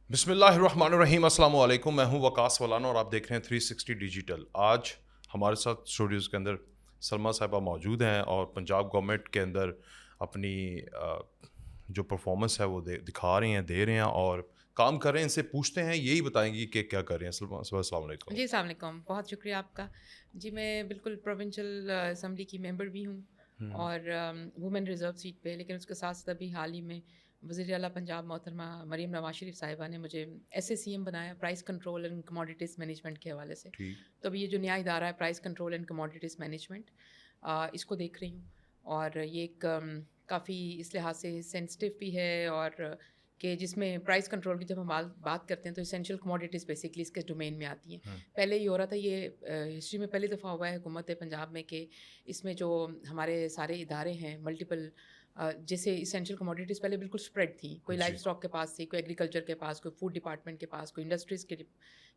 بسم اللہ الرحمن الرحیم. السلام علیکم. میں ہوں وقاص ولانا اور آپ دیکھ رہے ہیں 360 ڈیجیٹل. آج ہمارے ساتھ اسٹوڈیوز کے اندر سلمیٰ صاحبہ موجود ہیں اور پنجاب گورنمنٹ کے اندر اپنی جو پرفارمنس ہے وہ دکھا رہے ہیں, دے رہے ہیں اور کام کر رہے ہیں. ان سے پوچھتے ہیں, یہی بتائیں گی کہ کیا کر رہے ہیں. سلمیٰ صاحبہ السلام علیکم. جی السلام علیکم, بہت شکریہ آپ کا. جی میں بالکل پروونشل اسمبلی کی ممبر بھی ہوں اور وومن ریزرو سیٹ پہ, لیکن اس کے ساتھ ساتھ ابھی حال ہی میں وزیر اعلیٰ پنجاب محترمہ مریم نواز شریف صاحبہ نے مجھے ایس اے سی ایم بنایا, price control and commodities management کے حوالے سے. تو ابھی یہ جو نیا ادارہ ہے price control and commodities management, اس کو دیکھ رہی ہوں. اور یہ ایک کافی اس لحاظ سے سینسٹیو بھی ہے, اور کہ جس میں پرائز کنٹرول کی جب ہم بات کرتے ہیں تو اسینشیل کموڈیٹیز بیسکلی اس کے ڈومین میں آتی ہیں. پہلے یہ ہو رہا تھا, یہ ہسٹری میں پہلی دفعہ ہوا ہے حکومت پنجاب میں کہ اس میں جو ہمارے سارے ادارے ہیں ملٹیپل, جیسے اسینشیل کموڈیٹیز پہلے بالکل اسپریڈ تھی, کوئی لائف اسٹاک کے پاس تھی, کوئی ایگریکلچر کے پاس, کوئی فوڈ ڈپارٹمنٹ کے پاس, کوئی انڈسٹریز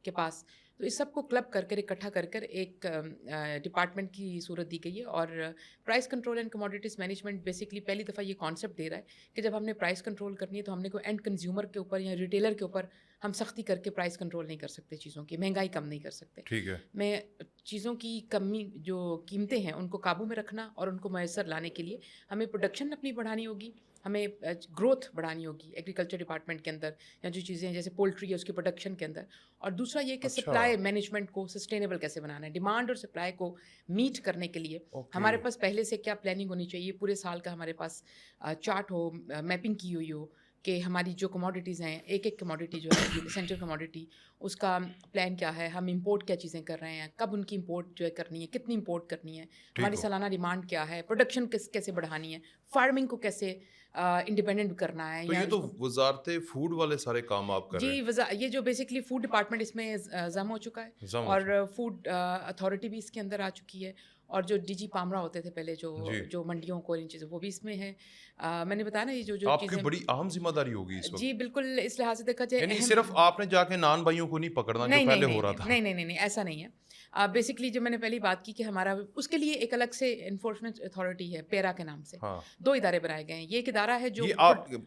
کے پاس. تو اس سب کو کلب کر اکٹھا کر ایک ڈپارٹمنٹ کی صورت دی گئی ہے. اور price control and commodities management basically پہلی دفعہ یہ کانسیپٹ دے رہا ہے کہ جب ہم نے پرائز کنٹرول کرنی ہے تو ہم نے کوئی اینڈ کنزیومر کے اوپر یا ریٹیلر کے اوپر ہم سختی کر کے پرائز کنٹرول نہیں کر سکتے, چیزوں کی مہنگائی کم نہیں کر سکتے. ٹھیک ہے, میں چیزوں کی کمی جو قیمتیں ہیں ان کو قابو میں رکھنا اور ان کو میسر لانے کے لیے ہمیں پروڈکشن اپنی بڑھانی ہوگی, ہمیں گروتھ بڑھانی ہوگی ایگریکلچر ڈپارٹمنٹ کے اندر, یا جو چیزیں ہیں جیسے پولٹری ہے اس کی پروڈکشن کے اندر. اور دوسرا یہ کہ سپلائی مینجمنٹ کو سسٹینیبل کیسے بنانا ہے, ڈیمانڈ اور سپلائی کو میٹ کرنے کے لیے ہمارے پاس پہلے سے کیا پلاننگ ہونی چاہیے, پورے سال کا ہمارے پاس چارٹ ہو, میپنگ کی ہوئی ہو کہ ہماری جو کموڈیٹیز ہیں, ایک ایک کموڈیٹی جو ہے اسینشیل کموڈیٹی, اس کا پلان کیا ہے, ہم امپورٹ کیا چیزیں کر رہے ہیں, کب ان کی امپورٹ جو ہے کرنی ہے, کتنی امپورٹ کرنی ہے, ہماری سالانہ ڈیمانڈ کیا ہے, پروڈکشن کیسے بڑھانی ہے, فارمنگ کو کیسے انڈیپینڈنٹ کرنا ہے. تو یہ تو وزارت فوڈ والے سارے کام آپ کر رہے ہیں. جی یہ جو بیسکلی فوڈ ڈپارٹمنٹ اس میں ضم ہو چکا ہے, اور فوڈ اتھارٹی بھی اس کے اندر آ چکی ہے, اور جو ڈی جی پامرا ہوتے تھے پہلے جو منڈیوں کو ان چیزوں وہ بھی اس میں ہے. میں نے بتایا نا یہ جو آپ کی بڑی اہم ذمہ داری ہوگی اس وقت. جی بالکل, اس لحاظ سے دیکھا جائے یعنی صرف آپ نے جا کے نان بھائیوں کو نہیں پکڑنا جو پہلے ہو رہا تھا. نہیں ایسا نہیں ہے. بیسکلی جو میں نے پہلی بات کی کہ ہمارا اس کے لیے ایک الگ سے انفورسمنٹ اتھارٹی ہے, پیرا کے نام سے 2 ادارے بنائے گئے ہیں. یہ ایک ادارہ ہے جو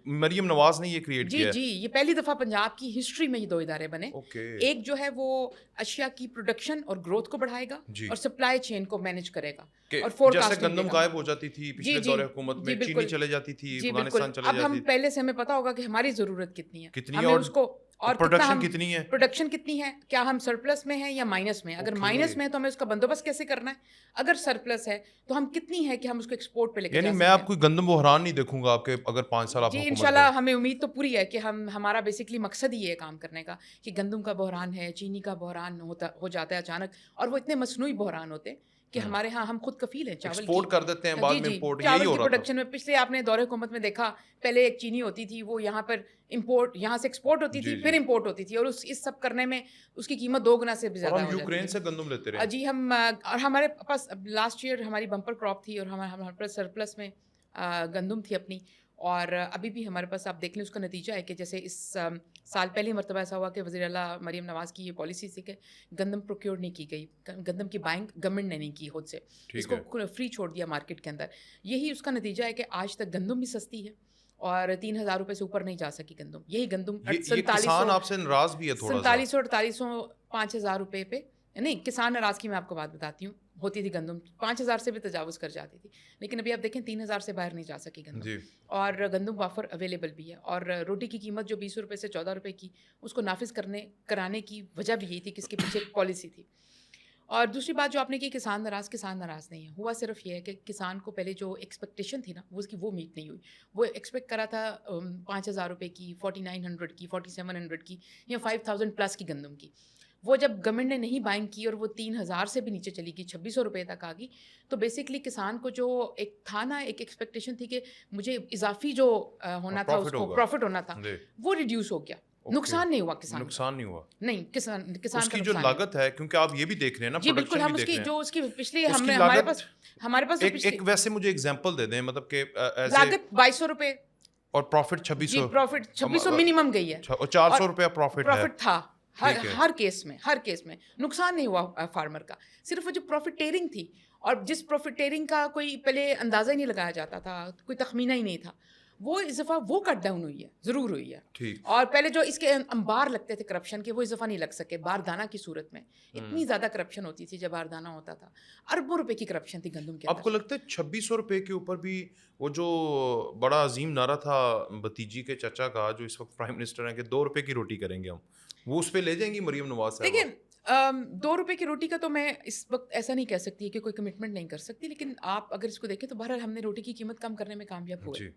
مریم نواز نے یہ کریٹ کیا ہے. جی یہ پہلی دفعہ پنجاب کی ہسٹری میں ہی 2 ادارے بنے. ایک جو ہے وہ اشیاء کی پروڈکشن اور گروتھ کو بڑھائے گا اور سپلائی چین کو مینیج کرے گا, اور جیسے گندم غائب ہو جاتی تھی پچھلے دور حکومت میں, چینی چلے جاتی تھی, افغانستان چلے جاتی تھی. اب ہم پہلے سے ہمیں پتا ہوگا کہ ہماری ضرورت کتنی ہے, ہمیں اس کو, اور پروڈکشن کتنی ہے, کیا ہم سرپلس میں ہیں یا مائنس میں. اگر مائنس میں ہے تو ہمیں اس کا بندوبست کیسے کرنا ہے, اگر سرپلس ہے تو ہم کتنی ہے کہ ہم اس کو ایکسپورٹ پہ لے کے جا سکتے ہیں. یعنی میں آپ کوئی گندم بحران نہیں دیکھوں گا آپ کے اگر 5 سال آپ جی انشاءاللہ ہمیں امید تو پوری ہے کہ ہمارا بیسکلی مقصد ہی یہ کام کرنے کا کہ گندم کا بحران ہے, چینی کا بحران ہو جاتا ہے اچانک, اور وہ اتنے مصنوعی بحران ہوتے ہیں کہ ہمارے ہاں ہم خود کفیل ہیں چاول ایکسپورٹ کر دیتے ہیں, بعد میں امپورٹ. چاول کی پروڈکشن میں پچھلے آپ نے دور حکومت میں دیکھا, پہلے ایک چینی ہوتی تھی وہ یہاں پر امپورٹ, یہاں سے ایکسپورٹ ہوتی تھی, پھر امپورٹ ہوتی تھی, اور اس سب کرنے میں اس کی قیمت 2 گنا سے بھی زیادہ ہو جاتی ہے. یوکرین سے گندم لیتے رہے. جی ہم, اور ہمارے پاس لاسٹ ایئر ہماری بمپر کراپ تھی اور ہمارے پاس سرپلس میں گندم تھی اپنی, اور ابھی بھی ہمارے پاس آپ دیکھ لیں اس کا نتیجہ ہے کہ جیسے اس سال پہلی مرتبہ ایسا ہوا کہ وزیر اعلیٰ مریم نواز کی یہ پالیسی تھی کہ گندم پروکیور نہیں کی گئی, گندم کی بائنگ گورنمنٹ نے نہیں کی خود سے, اس کو فری چھوڑ دیا مارکیٹ کے اندر. یہی اس کا نتیجہ ہے کہ آج تک گندم بھی سستی ہے اور 3,000 روپے سے اوپر نہیں جا سکی گندم. یہی گندم 4700 5,000 روپے پہ, نہیں کسان ناراض کی میں آپ کو بات بتاتی ہوں, ہوتی تھی گندم 5,000 سے بھی تجاوز کر جاتی تھی, لیکن ابھی آپ دیکھیں 3,000 سے باہر نہیں جا سکی گندم. اور گندم وافر اویلیبل بھی ہے, اور روٹی کی قیمت جو 20 روپے سے 14 روپے کی, اس کو نافذ کرانے کی وجہ بھی یہی تھی کہ اس کے پیچھے پالیسی تھی. اور دوسری بات جو آپ نے کی, کسان ناراض نہیں ہے, ہوا صرف یہ ہے کہ کسان کو پہلے جو ایکسپیکٹیشن تھی نا وہ اس کی وہ میٹ نہیں ہوئی. وہ ایکسپیکٹ کرا تھا 5,000 روپے کی, 4,900 کی, 4,700 کی, یا 5,000 پلس کی گندم کی. وہ جب گورنمنٹ نے نہیں بائنگ کی اور وہ 3,000 سے بھی نیچے چلی گئی, 2,600 روپے تک آ گئی, تو بیسکلی کسان کو جو ایک تھا نا, ایک ایکسپیکٹیشن تھی کہ مجھے اضافی جو ہونا تھا, اس کو پروفٹ ہونا تھا, وہ ریڈیوس ہو گیا. نقصان نہیں ہوا کسان, نقصان نہیں ہوا, نہیں کسان کی جو لاگت ہے, کیونکہ آپ یہ بھی دیکھ رہے ہیں نا. جی بالکل, ہم اس کی جو اس کی پچھلی ہمارے پاس ایک ویسے مجھے ایگزامپل دے دیں, مطلب کہ لاگت 2,200 روپے اور پروفٹ 2,600. پروفٹ 2,600 منیمم گئی ہے, اور 400 روپے پروفٹ تھا ہر کیس میں. نقصان نہیں ہوا فارمر کا, صرف وہ جو پروفیٹیرنگ تھی, اور جس پروفیٹیرنگ کا کوئی پہلے اندازہ ہی نہیں لگایا جاتا تھا, کوئی تخمینہ ہی نہیں تھا, وہ اس دفعہ وہ کٹ ڈاؤن ہوئی ہے، ضرور ہوئی ہے. ٹھیک. اور پہلے جو اس کے انبار لگتے تھے کرپشن کے، وہ اس دفعہ نہیں لگ سکے. باردانہ کی صورت میں اتنی زیادہ کرپشن ہوتی تھی جب باردانہ ہوتا تھا، اربوں روپے کی کرپشن تھی گندم کے اندر. آپ کو لگتا ہے 2600 روپے کے اوپر بھی وہ جو بڑا عظیم نعرہ تھا بھتیجی کے چچا کا جو اس وقت پرائم منسٹر ہیں کہ 2 روپے کی روٹی کریں گے ہم، وہ اس پہ لے جائیں گی مریم نواز صاحبہ؟ دیکھیں 2 روپے کی روٹی کا تو میں اس وقت ایسا نہیں کہہ سکتی کہ کوئی کمٹمنٹ نہیں کر سکتی، لیکن آپ اگر اس کو دیکھیں تو بہرحال ہم نے روٹی کی قیمت کم کرنے میں کامیاب ہوئے.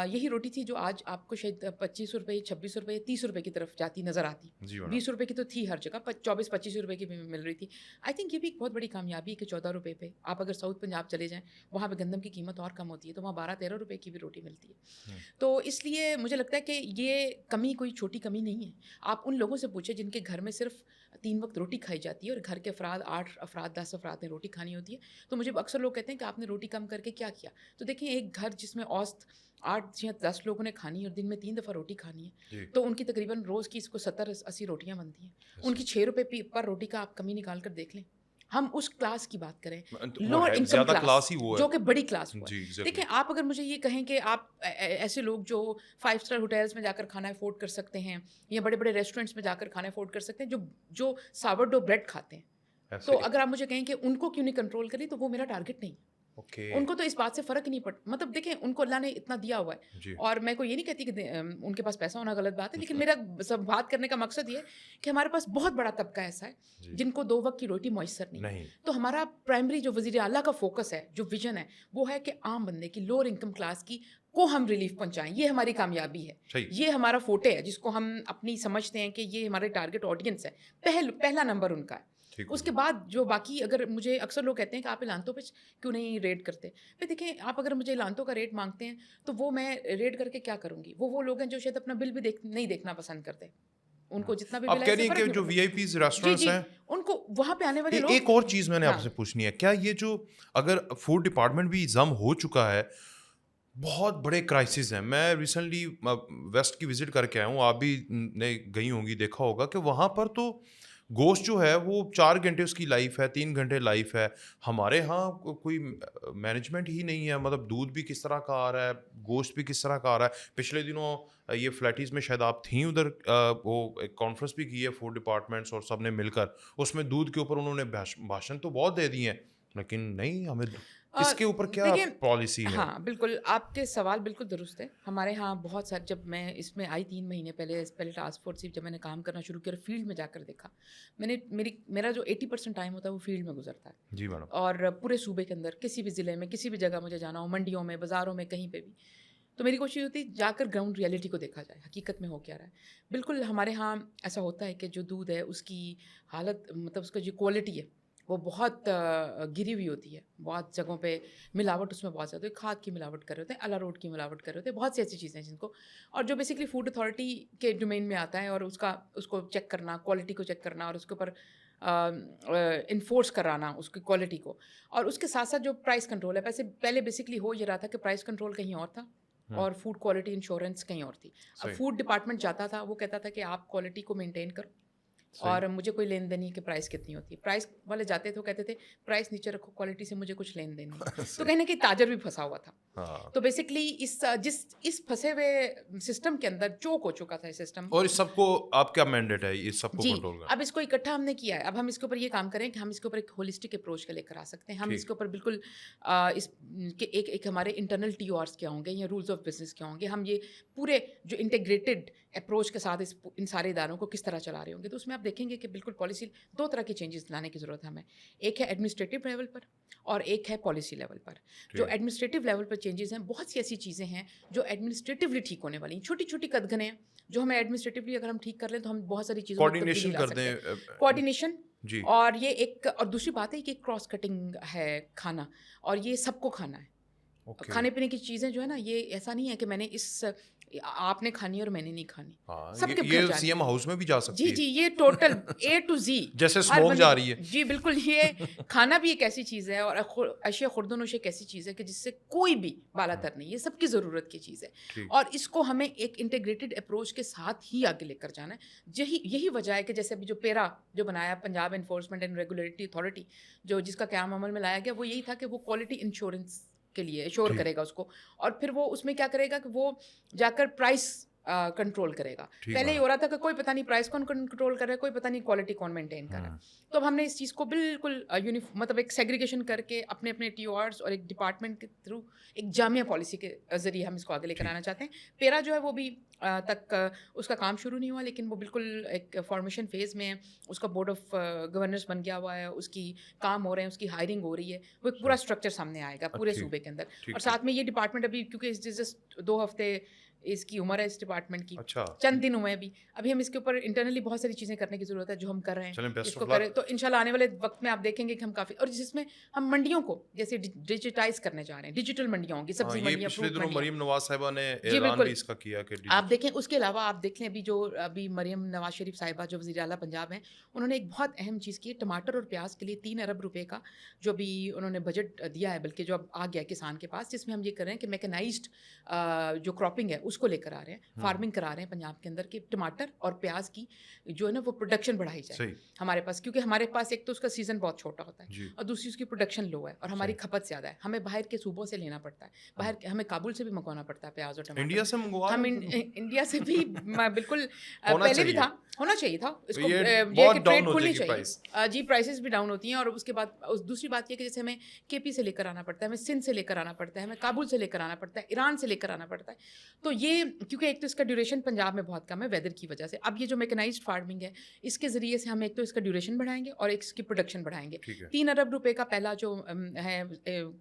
یہی روٹی تھی جو آج آپ کو شاید 2500 روپے 2600 روپے 30 روپے کی طرف جاتی نظر آتی. 20 روپے کی تو تھی ہر جگہ، 24-25 روپے کی بھی مل رہی تھی. آئی تھنک یہ بھی ایک بہت بڑی کامیابی ہے کہ 14 روپے پہ آپ اگر ساؤتھ پنجاب چلے جائیں وہاں پہ گندم کی قیمت اور کم ہوتی ہے تو وہاں 12-13 روپے کی بھی روٹی ملتی ہے. تو اس لیے مجھے لگتا ہے کہ یہ کمی کوئی چھوٹی کمی نہیں ہے. آپ ان لوگوں سے پوچھیں جن کے گھر میں صرف 3 وقت روٹی کھائی جاتی ہے اور گھر کے افراد 8 افراد 10 افراد نے روٹی کھانی ہوتی ہے. تو مجھے اکثر لوگ کہتے ہیں کہ آپ نے روٹی کم کر کے کیا کیا. تو دیکھیں ایک گھر جس میں اوسط 8 یا 10 لوگوں نے کھانی ہے اور دن میں 3 دفعہ روٹی کھانی ہے تو ان کی تقریباً روز کی اس کو 70-80 روٹیاں بنتی ہیں. ان کی 6 روپے پر روٹی کا آپ کمی نکال کر دیکھ لیں. ہم اس کلاس کی بات کریں، لوور انکم کلاس جو کہ بڑی کلاس ہوا ہے. دیکھیں آپ اگر مجھے یہ کہیں کہ آپ ایسے لوگ جو 5 اسٹار ہوٹلس میں جا کر کھانا افورڈ کر سکتے ہیں یا بڑے بڑے ریسٹورینٹس میں جا کر کھانا افورڈ کر سکتے ہیں، جو ساورڈو بریڈ کھاتے ہیں، تو اگر آپ مجھے کہیں کہ ان کو کیوں نہیں کنٹرول کری تو وہ میرا ٹارگٹ نہیں. ان کو تو اس بات سے فرق ہی نہیں پڑتا. مطلب دیکھیں ان کو اللہ نے اتنا دیا ہوا ہے اور میں کو یہ نہیں کہتی کہ ان کے پاس پیسہ ہونا غلط بات ہے، لیکن میرا سب بات کرنے کا مقصد یہ ہے کہ ہمارے پاس بہت بڑا طبقہ ایسا ہے جن کو 2 وقت کی روٹی میسر نہیں. تو ہمارا پرائمری جو وزیر اعلیٰ کا فوکس ہے، جو ویژن ہے، وہ ہے کہ عام بندے کی لوور انکم کلاس کی کو ہم ریلیف پہنچائیں. یہ ہماری کامیابی ہے، یہ ہمارا فوٹے ہے جس کو ہم اپنی سمجھتے ہیں کہ یہ ہمارے ٹارگٹ آڈینس ہے. پہلا نمبر ان کا ہے. اس کے بعد جو باقی، اگر مجھے اکثر لوگ کہتے ہیں کہ آپ اعلانتوں پہ کیوں نہیں ریٹ کرتے. پھر دیکھیں آپ اگر مجھے اعلانتوں کا ریٹ مانگتے ہیں تو وہ میں ریٹ کر کے کیا کروں گی. وہ لوگ ہیں جو شاید اپنا بل بھی نہیں دیکھنا پسند کرتے. ان کو جتنا بھی آپ کہہ رہی ہیں کہ جو وی آئی پیز ریسٹورینٹس ہیں ان کو وہاں پہ آنے والے لوگ. ایک اور چیز میں نے آپ سے پوچھنی ہے، کیا یہ جو اگر فوڈ ڈپارٹمنٹ بھی ضم ہو چکا ہے، بہت بڑے کرائسس ہیں. میں ریسنٹلی ویسٹ کی وزٹ کر کے آیا ہوں، آپ بھی نے گئی ہوں گی، دیکھا ہوگا کہ وہاں پر تو گوشت جو ہے وہ 4 گھنٹے اس کی لائف ہے، 3 گھنٹے لائف ہے. ہمارے ہاں کوئی مینجمنٹ ہی نہیں ہے. مطلب دودھ بھی کس طرح کا آ رہا ہے، گوشت بھی کس طرح کا آ رہا ہے. پچھلے دنوں یہ فلیٹیز میں شاید آپ تھیں ادھر، وہ ایک کانفرنس بھی کی ہے فوڈ ڈپارٹمنٹس اور سب نے مل کر. اس میں دودھ کے اوپر انہوں نے بھاشن تو بہت دے دیے ہیں، لیکن نہیں ہمیں اس کے اوپر کیا پالیسی ہے. ہاں بالکل، آپ کے سوال بالکل درست ہے. ہمارے ہاں بہت سارے، جب میں اس میں آئی 3 مہینے پہلے ٹاسک فورس جب میں نے کام کرنا شروع کیا اور فیلڈ میں جا کر دیکھا، میں نے میرا جو 80% ٹائم ہوتا ہے وہ فیلڈ میں گزرتا ہے. جی میڈم. اور پورے صوبے کے اندر کسی بھی ضلع میں کسی بھی جگہ مجھے جانا ہو، منڈیوں میں، بازاروں میں، کہیں پہ بھی، تو میری کوشش ہوتی ہے جا کر گراؤنڈ ریئلٹی کو دیکھا جائے، حقیقت میں ہو کیا رہا ہے. بالکل ہمارے ہاں ایسا ہوتا ہے کہ جو دودھ ہے اس کی حالت، مطلب اس کا جو کوالٹی ہے وہ بہت گری ہوئی ہوتی ہے. بہت جگہوں پہ ملاوٹ اس میں بہت زیادہ ہوتی ہے. کھاد کی ملاوٹ کر رہے ہوتے ہیں، الا روڈ کی ملاوٹ کر رہے ہوتے ہیں، بہت سی ایسی چیزیں ہیں جن کو، اور جو بیسکلی فوڈ اتھارٹی کے ڈومین میں آتا ہے اور اس کو چیک کرنا، کوالٹی کو چیک کرنا اور اس کے اوپر انفورس کرانا اس کی کوالٹی کو. اور اس کے ساتھ ساتھ جو پرائس کنٹرول ہے، پہلے بیسکلی ہو یہ رہا تھا کہ پرائس کنٹرول کہیں اور تھا اور فوڈ کوالٹی انشورنس کہیں اور تھی. اب فوڈ ڈپارٹمنٹ جاتا تھا، وہ کہتا تھا کہ آپ کوالٹی کو مینٹین کرو اور مجھے کوئی لین دین نہیں کہ پرائس کتنی ہوتی ہے. پرائس والے جاتے تھے، وہ کہتے تھے پرائس نیچے رکھو، کوالٹی سے مجھے کچھ لین دین نہیں. تو کہیں نہ کہیں تاجر بھی پھنسا ہوا تھا. تو بیسکلی اس پھنسے ہوئے سسٹم کے اندر چوک ہو چکا تھا سسٹم. اور اس سب کو آپ کیا مینڈیٹ ہے اس سب کو کنٹرول کرنا؟ اب اس کو اکٹھا ہم نے کیا ہے. اب ہم اس کے اوپر یہ کام کریں کہ ہم اس کے اوپر ایک ہولسٹک اپروچ کا لے کر آ سکتے ہیں. ہم اس کے اوپر بالکل ایک ہمارے انٹرنل ٹی او آرس کیا ہوں گے یا رولز آف بزنس کیا ہوں گے. ہم یہ پورے جو انٹیگریٹڈ اپروچ کے ساتھ ان سارے اداروں کو کس طرح چلا رہے ہوں گے. تو اس میں آپ دیکھیں گے کہ بالکل پالیسی 2 طرح کی چینجز لانے کی ضرورت ہے ہمیں. ایک ہے ایڈمنسٹریٹو لیول پر اور ایک ہے پالیسی لیول پر. جو ایڈمنسٹریٹو لیول پر چینجز ہیں، بہت سی ایسی چیزیں ہیں جو ایڈمنسٹریٹولی ٹھیک ہونے والی ہیں. چھوٹی چھوٹی قدغنیں ہیں جو ہمیں ایڈمنسٹریٹولی اگر ہم ٹھیک کر لیں تو ہم بہت ساری چیزوں میں تبدیلی لا سکتے ہیں. کوآرڈینیشن اور یہ ایک، اور دوسری بات ہے کہ کراس کٹنگ ہے کھانا، اور یہ سب کو کھانا ہے. کھانے پینے کی چیزیں جو ہے نا، یہ ایسا نہیں ہے کہ میں نے آپ نے کھانی اور میں نے نہیں کھانی. سب کے یہ سی ایم ہاؤس میں بھی جا سکتی ہے. جی یہ ٹوٹل A to Z جیسے اسموک جا رہی ہے. جی بالکل. یہ کھانا بھی ایک ایسی چیز ہے اور اشیاء خورد و نوش ایک ایسی چیز ہے کہ جس سے کوئی بھی بالا تر نہیں. یہ سب کی ضرورت کی چیز ہے اور اس کو ہمیں ایک انٹیگریٹڈ اپروچ کے ساتھ ہی آگے لے کر جانا ہے. یہی وجہ ہے کہ جیسے ابھی جو پیرا جو بنایا، Punjab enforcement and regulatory authority, جس کا قیام عمل میں لایا گیا، وہ یہی تھا کہ وہ کوالٹی انشورنس کے لیے ایشور کرے گا اس کو, اور پھر وہ اس میں کیا کرے گا کہ وہ جا کر پرائس کنٹرول کرے گا. پہلے یہ ہو رہا تھا کہ کوئی پتہ نہیں پرائس کون کنٹرول کر رہا ہے, کوئی پتہ نہیں کوالٹی کون مینٹین کر رہا ہے. تو اب ہم نے اس چیز کو بالکل مطلب ایک سیگریگیشن کر کے اپنے اپنے ٹی او آرس اور ایک ڈپارٹمنٹ کے تھرو ایک جامع پالیسی کے ذریعے ہم اس کو آگے لے کر آنا چاہتے ہیں. پیرا جو ہے وہ بھی تک اس کا کام شروع نہیں ہوا, لیکن وہ بالکل ایک فارمیشن فیز میں ہے. اس کا بورڈ آف گورنرز بن گیا ہوا ہے, اس کی کام ہو رہے ہیں, اس کی ہائرنگ ہو رہی ہے, وہ ایک پورا اسٹرکچر سامنے آئے گا پورے صوبے کے اندر. اور ساتھ میں یہ ڈپارٹمنٹ ابھی کیونکہ جسٹ 2 ہفتے اس کی عمر ہے اس ڈپارٹمنٹ کی, چند دن ہوئے ہیں ابھی ہم اس کے اوپر انٹرنلی بہت ساری چیزیں کرنے کی ضرورت ہے جو ہم کر رہے ہیں. اس کو کریں تو انشاءاللہ آنے والے وقت میں آپ دیکھیں گے کہ ہم کافی, اور جس میں ہم منڈیوں کو جیسے ڈیجیٹائز کرنے جا رہے ہیں, ڈیجیٹل منڈیاں ہوں گی, سبزی منڈیاں, فروٹ منڈیاں. مریم نواز صاحبہ نے اعلان بھی اس کا کیا کہ آپ دیکھیں. اس کے علاوہ آپ دیکھ لیں ابھی مریم نواز شریف صاحبہ جو وزیر اعلیٰ پنجاب ہیں, انہوں نے ایک بہت اہم چیز کی ہے, ٹماٹر اور پیاز کے لیے 3 ارب روپے کا جو بھی انہوں نے بجٹ دیا ہے, بلکہ جو اب آ گیا کسان کے پاس, جس میں ہم یہ کر رہے ہیں کہ میکنائزڈ جو کراپنگ ہے اس کو لے کر آ رہے ہیں, فارمنگ کرا رہے ہیں پنجاب کے اندر, کہ ٹماٹر اور پیاز کی جو ہے نا وہ پروڈکشن بڑھائی جائے ہمارے پاس, کیونکہ ہمارے پاس ایک تو اس کا سیزن بہت چھوٹا ہوتا ہے, اور دوسری اس کی پروڈکشن لو ہے, اور ہماری کھپت زیادہ ہے, ہمیں باہر کے صوبوں سے لینا پڑتا ہے, باہر ہمیں کابل سے بھی منگوانا پڑتا ہے پیاز اور ٹماٹر. انڈیا سے منگوا, ہم انڈیا سے بھی بالکل پہلے بھی تھا, ہونا چاہیے تھا اس کو, یہ ٹریڈ کھلنی چاہیے جی. پرائسز بھی ڈاؤن ہوتی ہیں, اور اس کے بعد دوسری بات یہ کہ جیسے ہمیں کے پی سے لے کر آنا پڑتا ہے, ہمیں سندھ سے لے کر آنا پڑتا ہے, ہمیں کابل سے لے کر آنا پڑتا ہے, ایران سے لے کر آنا پڑتا ہے. تو یہ کیونکہ ایک تو اس کا ڈیوریشن پنجاب میں بہت کم ہے ویدر کی وجہ سے. اب یہ جو میکنائزڈ فارمنگ ہے اس کے ذریعے سے ہم ایک تو اس کا ڈیوریشن بڑھائیں گے اور ایک اس کی پروڈکشن بڑھائیں گے. 3 ارب روپے کا پہلا جو ہے,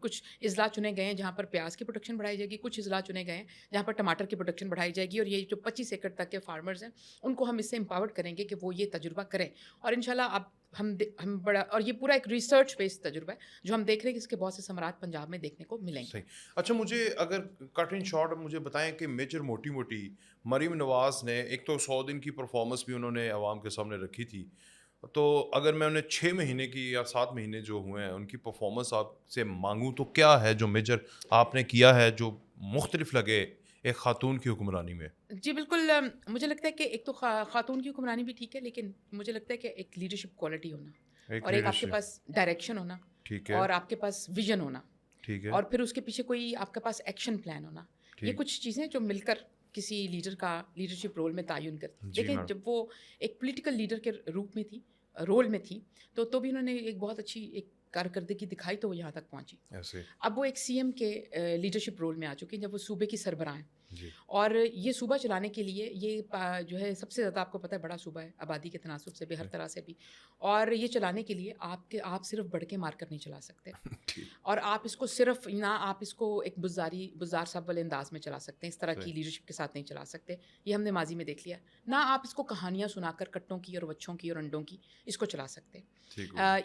کچھ اضلاع چنے گئے ہیں جہاں پر پیاز کی پروڈکشن بڑھائی جائے گی, کچھ اضلاع چنے گئے ہیں جہاں پر ٹماٹر کی پروڈکشن بڑھائی جائے گی, اور یہ جو 25 ایکڑ تک کے فارمرز ہیں ان کو ہم اس سے امپاورڈ کریں گے کہ وہ یہ تجربہ کریں. اور انشاءاللہ اب ہم بڑا, اور یہ پورا ایک ریسرچ بیس تجربہ ہے جو ہم دیکھ رہے ہیں کہ اس کے بہت سے ثمرات پنجاب میں دیکھنے کو ملیں گے. اچھا, مجھے اگر کٹ ان شارٹ مجھے بتائیں کہ میجر موٹی مریم نواز نے ایک تو 100 دن کی پرفارمنس بھی انہوں نے عوام کے سامنے رکھی تھی, تو اگر میں انہیں 6 مہینے کی یا 7 مہینے جو ہوئے ہیں ان کی پرفارمنس آپ سے مانگوں تو کیا ہے جو میجر آپ نے کیا ہے جو مختلف لگے ایک خاتون کی حکمرانی میں؟ جی بالکل, مجھے لگتا ہے کہ ایک تو خاتون کی حکمرانی بھی ٹھیک ہے, لیکن مجھے لگتا ہے کہ ایک لیڈرشپ کوالٹی ہونا, اور ایک آپ کے پاس ڈائریکشن ہونا, اور آپ کے پاس ویژن ہونا, اور پھر اس کے پیچھے کوئی آپ کے پاس ایکشن پلان ہونا. یہ کچھ چیزیں جو مل کر کسی لیڈر کا لیڈرشپ رول میں تعین کرتی. دیکھیں, جب وہ ایک پولیٹیکل لیڈر کے روپ میں تھی, رول میں تھی, تو بھی انہوں نے ایک بہت اچھی ایک کارکردگی دکھائی تو وہ یہاں تک پہنچی. اب وہ ایک سی ایم کے لیڈرشپ رول میں آ چکی ہیں, جب وہ صوبے کی سربراہ ہیں, اور یہ صوبہ چلانے کے لیے یہ جو ہے سب سے زیادہ آپ کو پتہ ہے بڑا صوبہ ہے آبادی کے تناسب سے بھی, ہر طرح سے بھی, اور یہ چلانے کے لیے آپ صرف بڑھ کے مار کر نہیں چلا سکتے, اور آپ اس کو صرف نہ آپ اس کو ایک بزار صاحب والے انداز میں چلا سکتے ہیں, اس طرح کی لیڈرشپ کے ساتھ نہیں چلا سکتے. یہ ہم نے ماضی میں دیکھ لیا. نہ آپ اس کو کہانیاں سنا کر کٹوں کی اور بچوں کی اور انڈوں کی اس کو چلا سکتے.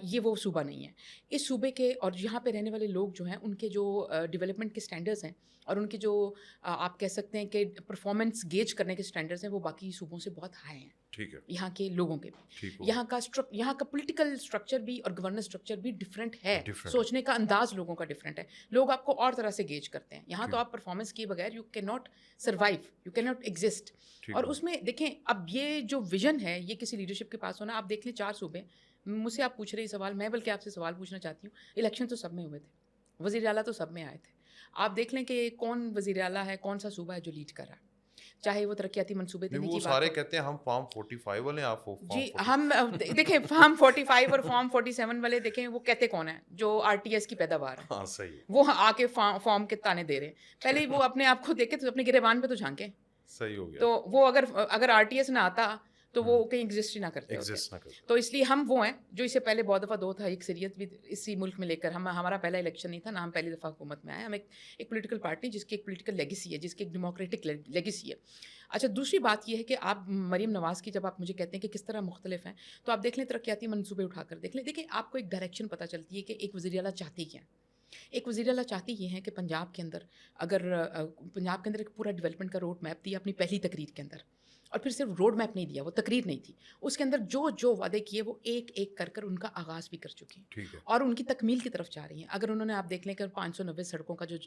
یہ وہ صوبہ نہیں ہے. اس صوبے کے اور یہاں پہ رہنے والے لوگ جو ہیں ان کے جو ڈیولپمنٹ کے اسٹینڈرڈز ہیں, اور ان کے جو آپ کہہ سکتے ہیں کہ پرفارمنس گیج کرنے کے اسٹینڈرڈز ہیں, وہ باقی صوبوں سے بہت ہائی ہیں. یہاں کے لوگوں کے بھی, یہاں کا پولیٹیکل اسٹرکچر بھی اور گورننس اسٹرکچر بھی ڈفرینٹ ہے, سوچنے کا انداز لوگوں کا ڈفرینٹ ہے. لوگ آپ کو اور طرح سے گیج کرتے ہیں. یہاں تو آپ پرفارمنس کیے بغیر you can not survive, you can not exist. اور اس میں دیکھیں, اب یہ جو ویژن ہے یہ کسی لیڈرشپ کے پاس ہونا. آپ دیکھ لیں 4 صوبے, مجھ سے آپ پوچھ رہے سوال, میں بلکہ آپ سے سوال پوچھنا چاہتی ہوں. الیکشن تو سب میں ہوئے تھے, وزیر اعلیٰ تو سب میں آئے تھے. آپ دیکھ لیں کہ کون وزیر اعلیٰ ہے, کون سا صوبہ ہے جو لیڈ کر رہا ہے, چاہے وہ ترقیاتی منصوبے دینے کی بات. سارے کہتے ہیں ہم فارم 45 والے ہیں, آپ جی ہم دیکھیں فارم 45 اور فارم 47 والے دیکھیں وہ کہتے کون ہیں, جو آر ٹی ایس کی پیداوار ہے. ہاں صحیح, وہ آ کے فارم کے تانے دے رہے ہیں. پہلے وہ اپنے آپ کو دیکھیں تو اپنے گریبان پہ تو جھانکیں. صحیح ہو گیا. تو وہ اگر آر ٹی ایس نہ آتا تو وہ کہیں ایگزسٹ ہی نہ کرتے ہوتے. تو اس لیے ہم وہ ہیں جو اس سے پہلے بہت دفعہ 2 تھا, ایک شریعت بھی اسی ملک میں لے کر ہمارا پہلا الیکشن نہیں تھا نہ, ہم پہلی دفعہ حکومت میں آئے. ہم ایک پولیٹیکل پارٹی جس کی ایک پولیٹیکل لیگیسی ہے, جس کی ایک ڈیموکریٹک لیگیسی ہے. اچھا, دوسری بات یہ ہے کہ آپ مریم نواز کی جب آپ مجھے کہتے ہیں کہ کس طرح مختلف ہیں, تو آپ دیکھ لیں ترقیاتی منصوبے اٹھا کر دیکھ لیں. دیکھیں, آپ کو ایک ڈائریکشن پتہ چلتی ہے کہ ایک وزیر اعلیٰ چاہتی کیا ہے. ایک وزیر اعلیٰ چاہتی یہ ہے کہ پنجاب کے اندر ایک پورا ڈیولپمنٹ کا روڈ میپ دیا اپنی پہلی تقریر کے اندر, اور پھر صرف روڈ میپ نہیں دیا, وہ تقریر نہیں تھی, اس کے اندر جو وعدے کیے وہ ایک ایک کر ان کا آغاز بھی کر چکی ہیں, اور ان کی تکمیل کی طرف جا رہی ہیں. اگر انہوں نے آپ دیکھ لیں کہ 590 سڑکوں کا جو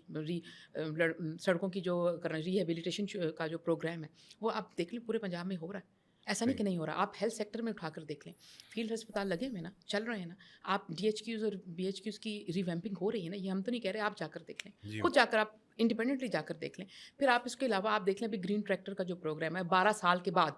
سڑکوں کی جو ریہیبلیٹیشن کا جو پروگرام ہے وہ آپ دیکھ لیں پورے پنجاب میں ہو رہا ہے. ایسا نہیں کہ نہیں ہو رہا. آپ ہیلتھ سیکٹر میں اٹھا کر دیکھ لیں, فیلڈ ہسپتال لگے ہوئے نا, چل رہے ہیں نا. آپ ڈی ایچ کیوز اور بی ایچ کیوز کی ریویمپنگ ہو رہی ہے نا, یہ ہم تو نہیں کہہ رہے, آپ جا کر دیکھ لیں, خود جا کر آپ انڈیپینڈنٹلی جا کر دیکھ لیں. پھر آپ اس کے علاوہ آپ دیکھ لیں ابھی گرین ٹریکٹر کا جو پروگرام ہے, 12 سال کے بعد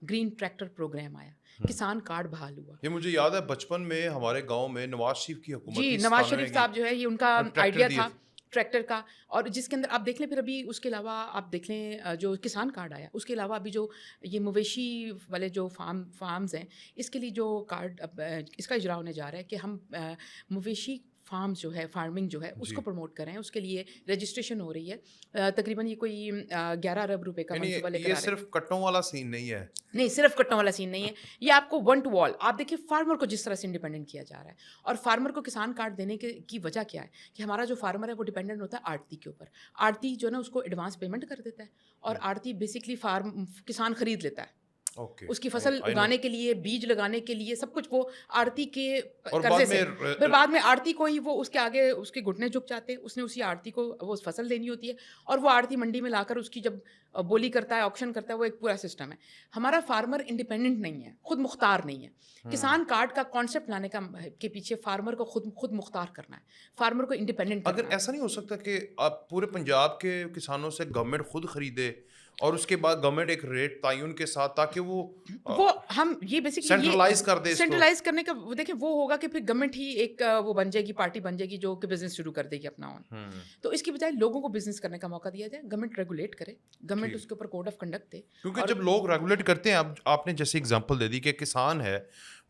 گرین ٹریکٹر پروگرام آیا, کسان کارڈ بحال ہوا. یہ مجھے یاد ہے بچپن میں ہمارے گاؤں میں نواز شریف کی حکومت جی, نواز شریف صاحب جو ہے یہ ان کا آئیڈیا تھا ٹریکٹر کا, اور جس کے اندر آپ دیکھ لیں. پھر ابھی اس کے علاوہ آپ دیکھ لیں جو کسان کارڈ آیا, اس کے علاوہ ابھی جو یہ مویشی والے جو فارمز ہیں, اس کے لیے جو کارڈ اس کا اجرا ہونے جا رہا ہے کہ ہم مویشی فارمز جو ہے, فارمنگ جو ہے اس کو پروموٹ کریں. اس کے لیے رجسٹریشن ہو رہی ہے, تقریباً یہ کوئی 11 ارب روپے کا منصوبہ لے کر آ رہے ہیں. یہ صرف کٹوں والا سین نہیں ہے, نہیں صرف کٹوں والا سین نہیں ہے, یہ آپ کو ون ٹو آل. آپ دیکھیں فارمر کو جس طرح سے انڈیپینڈنٹ کیا جا رہا ہے, اور فارمر کو کسان کارڈ دینے کی وجہ کیا ہے کہ ہمارا جو فارمر ہے وہ ڈیپینڈنٹ ہوتا ہے آڑتی کے اوپر. آڑتی جو ہے نا اس کو ایڈوانس پیمنٹ کر دیتا ہے, اور آڑتی بیسکلی کسان خرید لیتا ہے اس کی فصل اگانے کے لیے, بیج لگانے کے لیے, سب کچھ وہ آڑتی کے قرضے سے. پھر بعد میں آڑتی کو ہی وہ اس کے آگے اس کے گھٹنے جھک جاتے ہیں, اس نے اسی آڑتی کو وہ فصل دینی ہوتی ہے, اور وہ آڑتی منڈی میں لا کر اس کی جب بولی کرتا ہے, آکشن کرتا ہے, وہ ایک پورا سسٹم ہے. ہمارا فارمر انڈیپینڈنٹ نہیں ہے, خود مختار نہیں ہے. کسان کارڈ کا کانسیپٹ لانے کے پیچھے فارمر کو خود مختار کرنا ہے, فارمر کو انڈیپینڈنٹ کرنا ہے. اگر ایسا نہیں ہو سکتا کہ آپ پورے پنجاب کے کسانوں سے گورنمنٹ خود خریدے اور اس کے بعد گورنمنٹ ایک ریٹ تعین کے ساتھ, تاکہ وہ ہم یہ بیسکلی سینٹرلائز کر دے. سینٹرلائز کرنے کا دیکھیں وہ ہوگا کہ پھر گورنمنٹ ہی ایک وہ بن جائے گی, پارٹی بن جائے گی جو کہ بزنس شروع کر دے گی اپنا اون. تو اس کی بجائے لوگوں کو بزنس کرنے کا موقع دیا جائے, گورنمنٹ ریگولیٹ کرے, گورنمنٹ اس کے اوپر کوڈ آف کنڈکٹ دے. کیونکہ جب لوگ ریگولیٹ کرتے ہیں, اب آپ نے جیسے اگزامپل دے دی کہ کسان ہے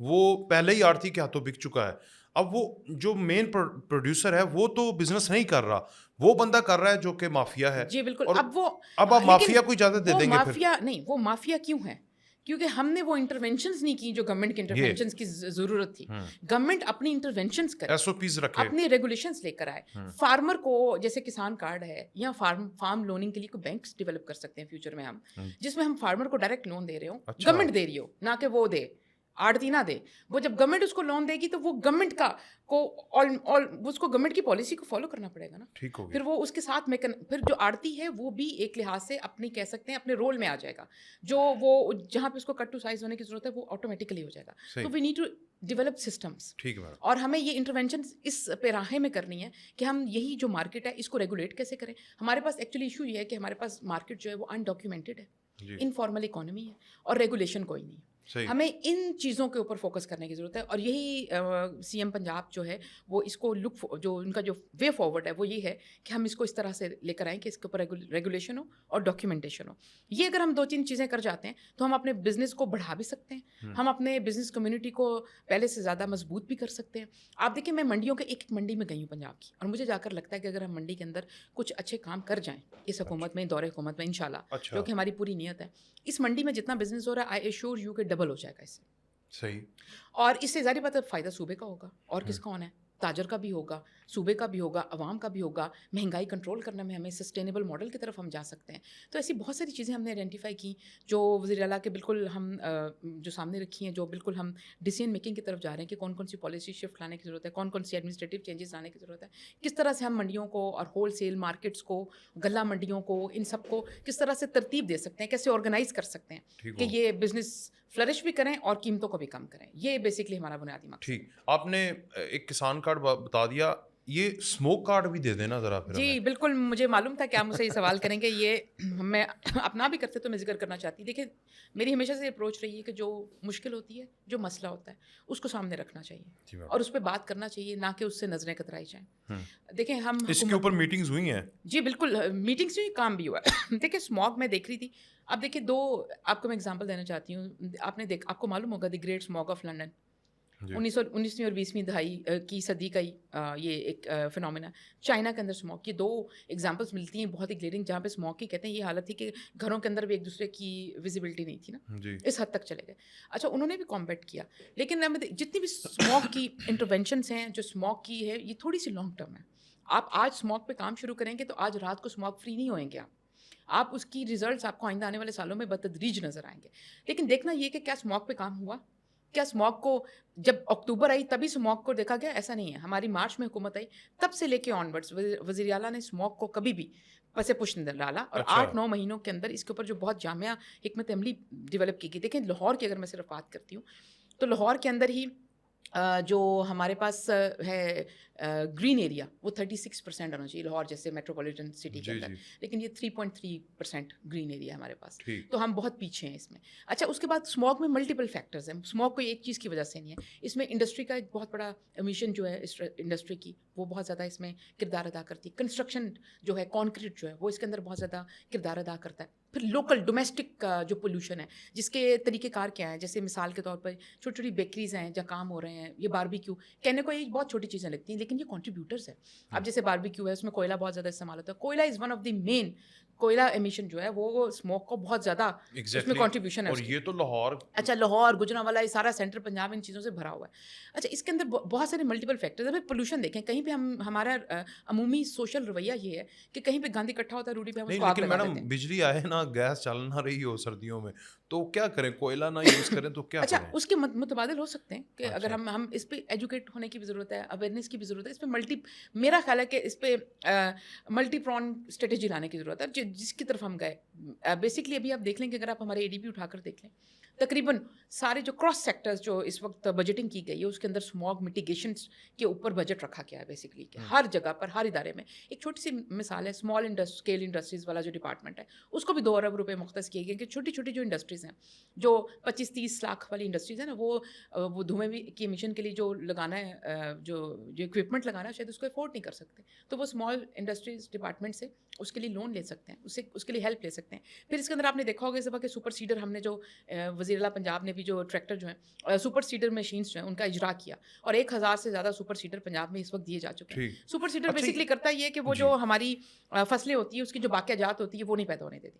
وہ پہلے ہی آڑتی کے ہاتھوں بک چکا ہے, اب وہ جو مین پروڈیوسر ہے وہ تو بزنس نہیں کر رہا, وہ بندہ کر رہا ہے جو کہ مافیا ہے. جی بالکل. اب آپ مافیا کو اجازت دے دیں گے؟ مافیا نہیں, وہ مافیا کیوں ہے؟ کیونکہ ہم نے وہ انٹرونشنز نہیں کی جو گورنمنٹ کی انٹرونشنز کی ضرورت تھی. گورنمنٹ اپنی انٹرونشنز کرے, ایس او پیز رکھے, اپنے ریگولیشنز لے کر آئے. فارمر کو جیسے کسان کارڈ ہے, یا فارم لوننگ کے لیے کوئی بینکس ڈیولپ کر سکتے ہیں فیوچر میں ہم, جس میں ہم فارمر کو ڈائریکٹ لون دے رہے ہوں, گورنمنٹ دے رہی ہو, نہ کہ وہ دے, آڑتی نہ دے. وہ جب گورنمنٹ اس کو لون دے گی تو وہ گورنمنٹ اس کو گورنمنٹ کی پالیسی کو فالو کرنا پڑے گا نا. پھر وہ اس کے ساتھ میں پھر جو آڑتی ہے وہ بھی ایک لحاظ سے اپنی کہہ سکتے ہیں اپنے رول میں آ جائے گا, جو وہ جہاں پہ اس کو کٹ ٹو سائز ہونے کی ضرورت ہے وہ آٹومیٹکلی ہو جائے گا. تو we need to develop systems, اور ہمیں یہ انٹرونشن اس پیراہے میں کرنی ہے کہ ہم یہی جو مارکیٹ ہے اس کو ریگولیٹ کیسے کریں. ہمارے پاس ایکچولی ایشو یہ ہے کہ ہمارے پاس مارکیٹ جو ہے وہ انڈاکیومنٹڈ ہے, انفارمل اکانومی ہے, اور ریگولیشن کوئی نہیں ہے. ہمیں ان چیزوں کے اوپر فوکس کرنے کی ضرورت ہے, اور یہی سی ایم پنجاب جو ہے وہ اس کو جو ان کا جو وے فارورڈ ہے وہ یہ ہے کہ ہم اس کو اس طرح سے لے کر آئیں کہ اس کے اوپر ریگولیشن ہو اور ڈاکیومنٹیشن ہو. یہ اگر ہم 2-3 چیزیں کر جاتے ہیں تو ہم اپنے بزنس کو بڑھا بھی سکتے ہیں, ہم اپنے بزنس کمیونٹی کو پہلے سے زیادہ مضبوط بھی کر سکتے ہیں. آپ دیکھیں میں منڈیوں کے ایک منڈی میں گئی ہوں پنجاب کی, اور مجھے جا کر لگتا ہے کہ اگر ہم منڈی کے اندر کچھ اچھے کام کر جائیں اس حکومت میں, دور حکومت میں انشاءاللہ, جو کہ ہماری پوری نیت ہے, اس منڈی میں جتنا بزنس ہو رہا ہے آئی ایشور یو کہ ڈبل ہو جائے گا اس سے. صحیح. اور اس سے ظاہر بات ہے فائدہ صوبے کا ہوگا, اور کس کا ہونا ہے, تاجر کا بھی ہوگا, صوبے کا بھی ہوگا, عوام کا بھی ہوگا. مہنگائی کنٹرول کرنے میں ہمیں سسٹینیبل ماڈل کی طرف ہم جا سکتے ہیں. تو ایسی بہت ساری چیزیں ہم نے آئیڈینٹیفائی کی جو وزیر اعلیٰ کے بالکل ہم جو سامنے رکھی ہیں, جو بالکل ہم ڈیسیژن میکنگ کی طرف جا رہے ہیں کہ کون کون سی پالیسی شفٹ لانے کی ضرورت ہے, کون کون سی ایڈمنسٹریٹو چینجز لانے کی ضرورت ہے, کس طرح سے ہم منڈیوں کو اور ہول سیل مارکیٹس کو, غلہ منڈیوں کو, ان سب کو کس طرح سے ترتیب دے سکتے ہیں, کیسے آرگنائز کر سکتے ہیں کہ یہ بزنس فلرش بھی کریں اور قیمتوں کو بھی کم کریں. یہ بیسکلی ہمارا بنیادی مقصد. ٹھیک, آپ نے ایک کسان کارڈ بتا دیا, یہ اسموک کارڈ بھی دے دینا ذرا. جی بالکل, مجھے معلوم تھا کہ آپ مجھ سے یہ سوال کریں گے. یہ میں اپنا بھی کرتے تو میں ذکر کرنا چاہتی. دیکھیں میری ہمیشہ سے اپروچ رہی ہے کہ جو مشکل ہوتی ہے, جو مسئلہ ہوتا ہے, اس کو سامنے رکھنا چاہیے اور اس پہ بات کرنا چاہیے, نہ کہ اس سے نظریں کترائی جائیں. دیکھیں ہم اس کے اوپر میٹنگز ہوئی ہیں. جی بالکل, میٹنگس ہوئی, کام بھی ہوا. دیکھیں اسموگ میں دیکھ رہی تھی. اب دیکھیں آپ کو میں اگزامپل دینا چاہتی ہوں. آپ کو معلوم ہوگا the great smog of London, 19ویں اور 20ویں دہائی کی صدی کا یہ ایک فنومینا. چائنا کے اندر اسموگ کی 2 ایگزامپلس ملتی ہیں بہت ہی گلیئرنگ, جہاں پہ اسموگ کی کہتے ہیں یہ حالت تھی کہ گھروں کے اندر بھی ایک دوسرے کی ویزیبلٹی نہیں تھی نا, اس حد تک چلے گئے. اچھا انہوں نے بھی کمبیٹ کیا, لیکن جتنی بھی اسموگ کی انٹرونشنس ہیں جو اسموگ کی ہے یہ تھوڑی سی لانگ ٹرم ہے. آپ آج اسموگ پہ کام شروع کریں گے تو آج رات کو اسموگ فری نہیں ہوئیں گے آپ اس کی ریزلٹس آپ کو آئندہ آنے والے سالوں میں بتدریج نظر آئیں گے. لیکن دیکھنا یہ کہ کیا اسموگ پہ کام ہوا, کیا اسموگ کو جب اکتوبر آئی تبھی اسموگ کو دیکھا گیا, ایسا نہیں ہے. ہماری مارچ میں حکومت آئی تب سے لے کے آن ورڈس وزیر اعلیٰ نے اسموگ کو کبھی بھی پس پشت ڈالا اور 8-9 مہینوں کے اندر اس کے اوپر جو بہت جامع حکمت عملی ڈیولپ کی گئی. دیکھیں لاہور کی اگر میں صرف بات کرتی ہوں تو لاہور کے اندر ہی جو ہمارے پاس ہے گرین ایریا وہ 36% ہونا چاہیے لاہور جیسے میٹروپولیٹن سٹی کے اندر, لیکن یہ 3.3% گرین ایریا ہمارے پاس, تو ہم بہت پیچھے ہیں اس میں. اچھا اس کے بعد اسموگ میں ملٹیپل فیکٹرز ہیں. اسموگ کوئی ایک چیز کی وجہ سے نہیں ہے, اس میں انڈسٹری کا ایک بہت بڑا ایمیشن جو ہے انڈسٹری کی وہ بہت زیادہ اس میں کردار ادا کرتی ہے. کنسٹرکشن جو ہے کانکریٹ جو ہے وہ اس کے اندر بہت زیادہ کردار ادا کرتا ہے. پھر لوکل ڈومیسٹک جو پولوشن ہے جس کے طریقہ کار کیا ہے, جیسے مثال کے طور پر چھوٹی چھوٹی بیکریز ہیں جہاں کام ہو رہے ہیں, یہ باربیکیو کہنے کو یہ بہت چھوٹی چیزیں لگتی ہیں لیکن یہ کنٹریبیوٹرز ہیں. اب جیسے باربیکیو ہے اس میں کوئلہ بہت زیادہ استعمال ہوتا ہے. کوئلہ از ون آف دی مین, کوئلہ ایمیشن جو ہے وہ اسموک کو بہت زیادہ اس میں کنٹریبیوشن ہے. اور یہ تو لاہور, اچھا لاہور گجرانوالہ یہ سارا سینٹر پنجاب ان چیزوں سے بھرا ہوا ہے. اچھا اس کے اندر بہت سارے ملٹیپل فیکٹرز ہیں. پولوشن دیکھیں کہیں پہ ہمارا عمومی سوشل رویہ یہ ہے کہ کہیں پہ گند اکٹھا ہوتا ہے روڈی پہ ہم اس کو آگ لگا دیتے ہیں. میڈم بجلی آئے نا, گیس چل نہ رہی ہو سردیوں میں تو کیا کریں, کوئلہ نہ یوز کریں تو کیا کریں؟ اچھا اس کے متبادل ہو سکتے ہیں کہ اگر ہم اس پہ ایجوکیٹ ہونے کی بھی ضرورت ہے, اویئرنیس کی بھی ضرورت ہے. اس پہ میرا خیال ہے کہ اس پہ ملٹی پرون اسٹریٹجی لانے کی ضرورت ہے جس کی طرف ہم گئے. بیسکلی ابھی آپ دیکھ لیں کہ اگر آپ ہمارے اے ڈی پی اٹھا کر دیکھ لیں تقریباً سارے جو کراس سیکٹرز جو اس وقت بجٹنگ کی گئی ہے اس کے اندر اسموگ میٹیگیشنس کے اوپر بجٹ رکھا گیا ہے. بیسکلی کہ ہر جگہ پر ہر ادارے میں ایک چھوٹی سی مثال ہے اسمال اسکیل انڈسٹریز والا جو ڈپارٹمنٹ ہے اس کو بھی 2 ارب روپے مختص کیے گئے کہ چھوٹی چھوٹی جو انڈسٹریز ہیں جو 25-30 لاکھ والی انڈسٹریز ہیں نا وہ دھوئیں کی ایمیشن کے لیے جو لگانا ہے جو اکوپمنٹ لگانا ہے شاید اس کو افورڈ نہیں کر سکتے, تو وہ اسمال انڈسٹریز ڈپارٹمنٹ سے اس کے لیے لون لے سکتے ہیں, اس کے لیے ہیلپ لے سکتے ہیں. پھر اس کے اندر آپ نے دیکھا ہوگا اس دفعہ کہ سپر سیڈر ہم نے جو وزیر اعلیٰ پنجاب نے بھی جو ٹریکٹر جو ہیں سپر سیڈر مشینس جو ہیں ان کا اجرا کیا اور 1000 سے زیادہ سپر سیڈر پنجاب میں اس وقت دیے جا چکے ہیں. سپر سیڈر بیسکلی کرتا یہ کہ وہ جو ہماری فصلیں ہوتی ہیں اس کی جو باقیہ جات ہوتی ہے وہ نہیں پیدا ہونے دیتی.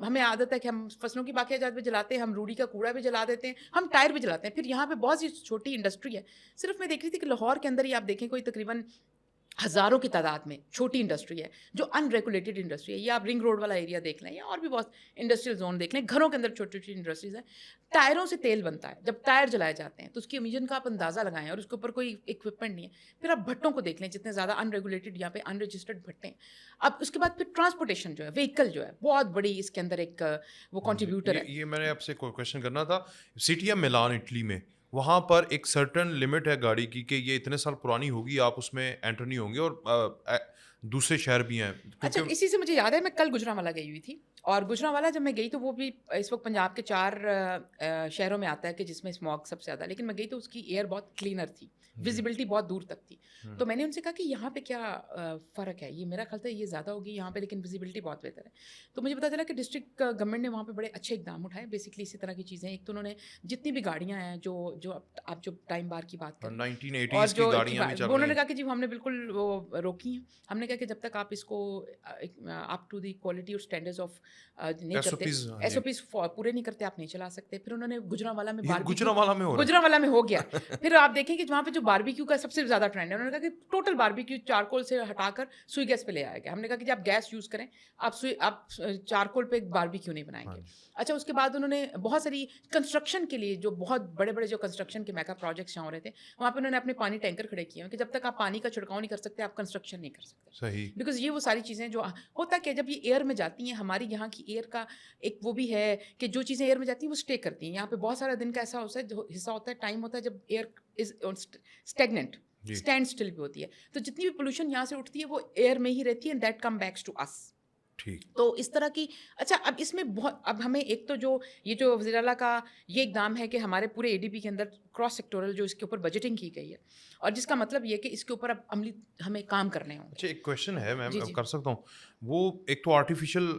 ہمیں عادت ہے کہ ہم فصلوں کی باقیہ جات بھی جلاتے ہیں, ہم روڑی کا کوڑا بھی جلا دیتے ہیں, ہم ٹائر بھی جلاتے ہیں. پھر یہاں پہ بہت سی چھوٹی انڈسٹری ہے. صرف میں دیکھ رہی تھی کہ لاہور کے اندر ہی آپ دیکھیں کوئی تقریباً ہزاروں کی تعداد میں چھوٹی انڈسٹری ہے جو ان ریگولیٹڈ انڈسٹری ہے. یہ آپ رنگ روڈ والا ایریا دیکھ لیں یا اور بھی بہت انڈسٹریل زون دیکھ لیں, گھروں کے اندر چھوٹی چھوٹی انڈسٹریز ہیں. ٹائروں سے تیل بنتا ہے, جب ٹائر جلائے جاتے ہیں تو اس کی امیجن کا آپ اندازہ لگائیں اور اس کے اوپر کوئی اکوپمنٹ نہیں ہے. پھر آپ بھٹوں کو دیکھ لیں جتنے زیادہ ان ریگولیٹڈ یہاں پہ ان رجسٹرڈ بھٹے ہیں. اب اس کے بعد پھر ٹرانسپورٹیشن جو ہے وہیکل جو ہے بہت بڑی اس کے اندر ایک وہ کنٹریبیوٹر ہے. یہ میں نے آپ سے کوئی کویشچن کرنا تھا. سٹی آف میلان اٹلی میں وہاں پر ایک سرٹن لمٹ ہے گاڑی کی کہ یہ اتنے سال پرانی ہوگی آپ اس میں انٹر نہیں ہوں گے, اور دوسرے شہر بھی ہیں. اچھا اسی سے مجھے یاد ہے میں کل گجرانوالہ گئی ہوئی تھی, اور گجرانوالہ جب میں گئی تو وہ بھی اس وقت پنجاب کے 4 شہروں میں آتا ہے کہ جس میں اسموگ سب سے زیادہ, لیکن میں گئی تو اس کی ایئر بہت کلینر تھی, ویزیبلٹی بہت دور تک تھی. تو میں نے ان سے کہا کہ یہاں پہ کیا فرق ہے, یہ میرا خیال تھا یہ زیادہ ہوگی یہاں پہ لیکن ویزیبلٹی بہت بہتر ہے. تو مجھے پتا چلا کہ ڈسٹرکٹ گورنمنٹ نے وہاں پہ بڑے اچھے اقدام اٹھائے. بیسکلی اسی طرح کی چیزیں, ایک تو انہوں نے جتنی بھی گاڑیاں ہیں جو آپ جو ٹائم بار کی بات کریں 1980s کی گاڑیاں بھی چل رہی ہیں, انہوں نے کہا کہ جی ہم نے بالکل وہ روکی ہیں. ہم نے کہا کہ جب تک آپ اس کو اپ ٹو دی کوالٹی اور اسٹینڈرڈز آف نہیں کرتے, ایس او پیز پورے نہیں کرتے آپ نہیں چلا سکتے. پھر انہوں نے گجرانوالہ میں ہو گیا. پھر آپ دیکھیں کہ وہاں پہ جو باربیکیو کا سب سے زیادہ ٹرینڈ ہے, انہوں نے کہا کہ ٹوٹل باربیکیو چارکول سے ہٹا کر سوئی گیس پہ لے آیا گیا. ہم نے کہا کہ آپ گیس یوز کریں, آپ چارکول پہ باربیکیو نہیں بنائیں گے. اچھا اس کے بعد انہوں نے بہت ساری کنسٹرکشن کے لیے جو بہت بڑے بڑے جو کنسٹرکشن کے میگا پروجیکٹس ہو رہے تھے وہاں پہ انہوں نے اپنے پانی ٹینکر کھڑے کیے ہیں کہ جب تک آپ پانی کا چھڑکاؤ نہیں کر سکتے آپ کنسٹرکشن نہیں کر سکتے. صحیح, بیکاز یہ وہ ساری چیزیں جو ہوتا کہ جب یہ ایئر میں جاتی ہیں, ہماری یہاں کی ایئر کا ایک وہ بھی ہے کہ جو چیزیں ایئر میں جاتی ہیں وہ اسٹے کرتی ہیں. یہاں پہ بہت سارا دن کا ایسا ہوتا ہے جو حصہ ہوتا ہے, ٹائم ہوتا ہے جب ایئر از اسٹیگننٹ, اسٹینڈ اسٹل بھی ہوتی ہے. تو جتنی بھی پولوشن یہاں سے اٹھتی ہے وہ ایئر میں ہی رہتی ہے, and that comes back to us. تو اس طرح کی اچھا اب اس میں بہت اب ہمیں ایک تو جو یہ جو وزیر اعلیٰ کا یہ اقدام ہے کہ ہمارے پورے اے ڈی پی کے اندر کراس سیکٹورل جو اس کے اوپر بجٹنگ کی گئی ہے, اور جس کا مطلب یہ کہ اس کے اوپر اب عملی ہمیں کام کرنے ہوں. اچھا ایک کویشچن ہے میم کر سکتا ہوں, وہ ایک تو آرٹیفیشیل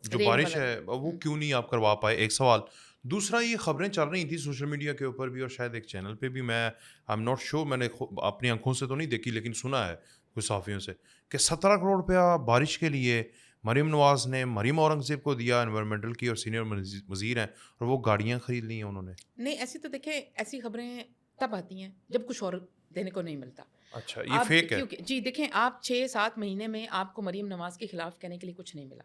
جو بارش ہے وہ کیوں نہیں آپ کروا پائے, ایک سوال. دوسرا یہ خبریں چل رہی تھیں سوشل میڈیا کے اوپر بھی اور شاید ایک چینل پہ بھی, میں آئی ایم ناٹ شیور, میں نے اپنی آنکھوں سے تو نہیں دیکھی لیکن سنا ہے کچھ صحافیوں سے کہ 17 کروڑ روپیہ بارش کے لیے مریم نواز نے مریم اورنگزیب کو دیا, انوائرمنٹل کی اور سینئر وزیر ہیں, اور وہ گاڑیاں خرید لی ہیں انہوں نے. نہیں ایسی تو دیکھیں ایسی خبریں تب آتی ہیں جب کچھ اور دینے کو نہیں ملتا. اچھا یہ فیک ہے جی دیکھیں آپ 6-7 مہینے میں آپ کو مریم نواز کے خلاف کہنے کے لیے کچھ نہیں ملا.